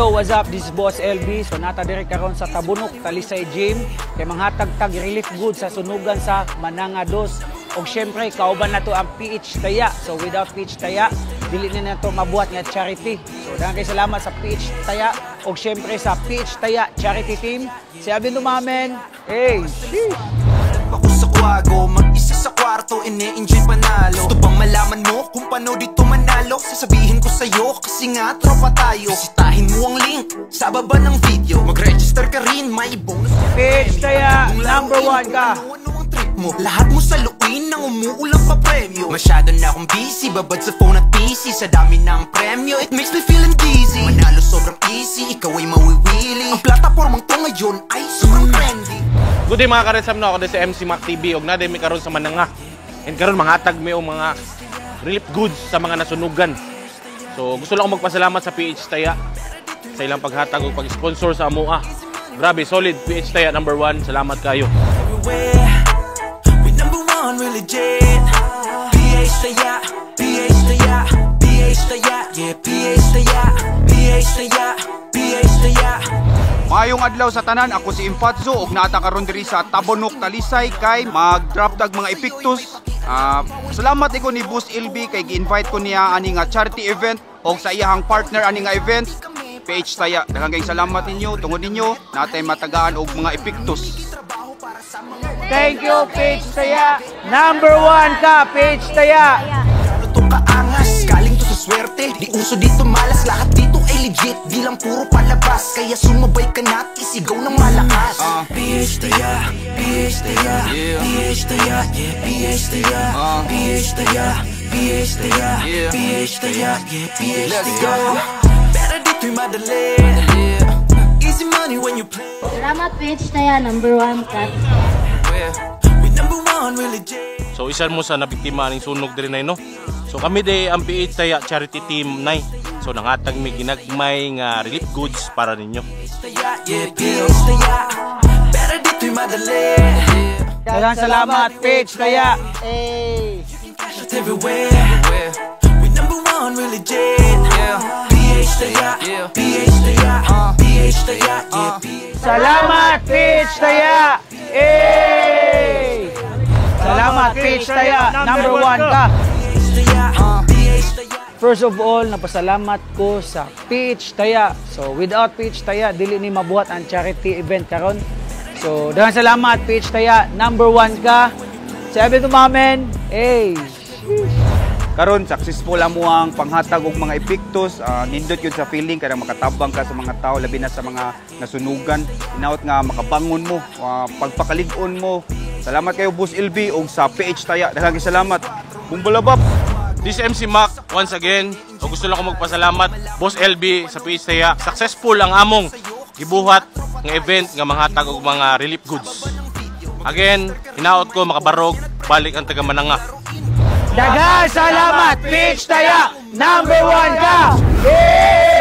Yo, what's up? This is Boss LB. So nata diri karon sa Tabunok, Talisay Gym kay manghatag tag relief goods sa sunugan sa Manangados. Og syempre kauban nato ang PH Taya. So without PH Taya, dili na nato mabuhat nga charity. So daghang kay salamat sa PH Taya og syempre sa PH Taya charity team. Si Abin Dumamen. Hey, sheesh. Ako sa kwago, mag-isa sa kwarto, ine-enjoy panalo. Gusto bang malaman mo kung paano dito manalo? Sasabihin ko sa'yo kasi nga tropa tayo. Bisitahin mo ang link sa baba ng video. Mag-register ka rin, may bonus. PH Taya, number 1 ka. Ano ang trip mo? Lahat mo sa luin nang umuulang pa premyo. Masyado na akong busy, babad sa phone at PC. Sa dami ng premyo, it makes me feeling dizzy. Manalo sobrang easy, ikaw ay mawiwili. Ang platapormang to ngayon ay sobrang trendy. Good day mga karesam, no? Ako din sa MC Mac TV. Og naday mi karon sa Mananga. And karon manghatag mi og mga relief goods sa mga nasunugan. So gusto lang ako magpasalamat sa PH Taya sa ilang paghatag og pag-sponsor sa amoa. Grabe, solid PH Taya number 1. Salamat kayo. We number 1 really jet. PH Taya, PH Taya, PH Taya, yeah, PH Taya, PH Taya, PH Taya. Maayong adlaw sa tanan, ako si Imfatso ug naata karon diri sa Tabunok, Talisay kay mag-drop tag mga epictus. Salamat iko ni Boss LB kay gi-invite ko niya ani nga charity event og sa iyang partner ani nga event PH Taya. Daghang kay salamat ninyo, tungod ninyo natay matagaan og mga epictus. Thank you, PH Taya. Number 1 ka, PH Taya. Ano to kaangas, galing to sa swerte. Di uso dito malas, lahat dito ay legit. Di lang puro palabas, kaya sumabay ka na at isigaw ng malakas. PH Taya, PH Taya, PH Taya, yeah, PH Taya, PH Taya, PH Taya, PH Taya, yeah, PH Taya. Pero dito'y madali, easy money when you play. Salamat PH Taya, number 1 ka. We number 1 really jet. So isa mo sa nabiktima ning sunog diri nay no. So kami day ang PH Taya charity team nay. So nanghatag mi ginagmay nga relief goods para ninyo. Daghang salamat PH Taya. Hey. We number 1 really jet. PH Taya, PH Taya, PH Taya, Salamat PH Taya. Hey. Salamat PH Taya, number 1 ka. First of all, napasalamat ko sa PH Taya. So without PH Taya, dili ni mabuhat ang charity event karon. So daghang salamat PH Taya, number 1 ka. Sabi Dumamen, hey. Karon successful amo ang panghatag og mga epictus. Nindot yun sa feeling kada makatabang ka sa mga tao, labi na sa mga nasunugan. Inaot nga makabangon mo, pagpakalig-on mo. Salamat kayo Boss LB og sa PH Taya. Daghang salamat. Bumbalabap. This is MC Mac once again. O gusto lang ko magpasalamat Boss LB sa PH Taya. Successful ang among gibuhat nga event nga manghatag og mga relief goods. Again, hinaot ko makabarog balik ang taga Mananga. Daghang salamat PH Taya, number 1 ka. Hey.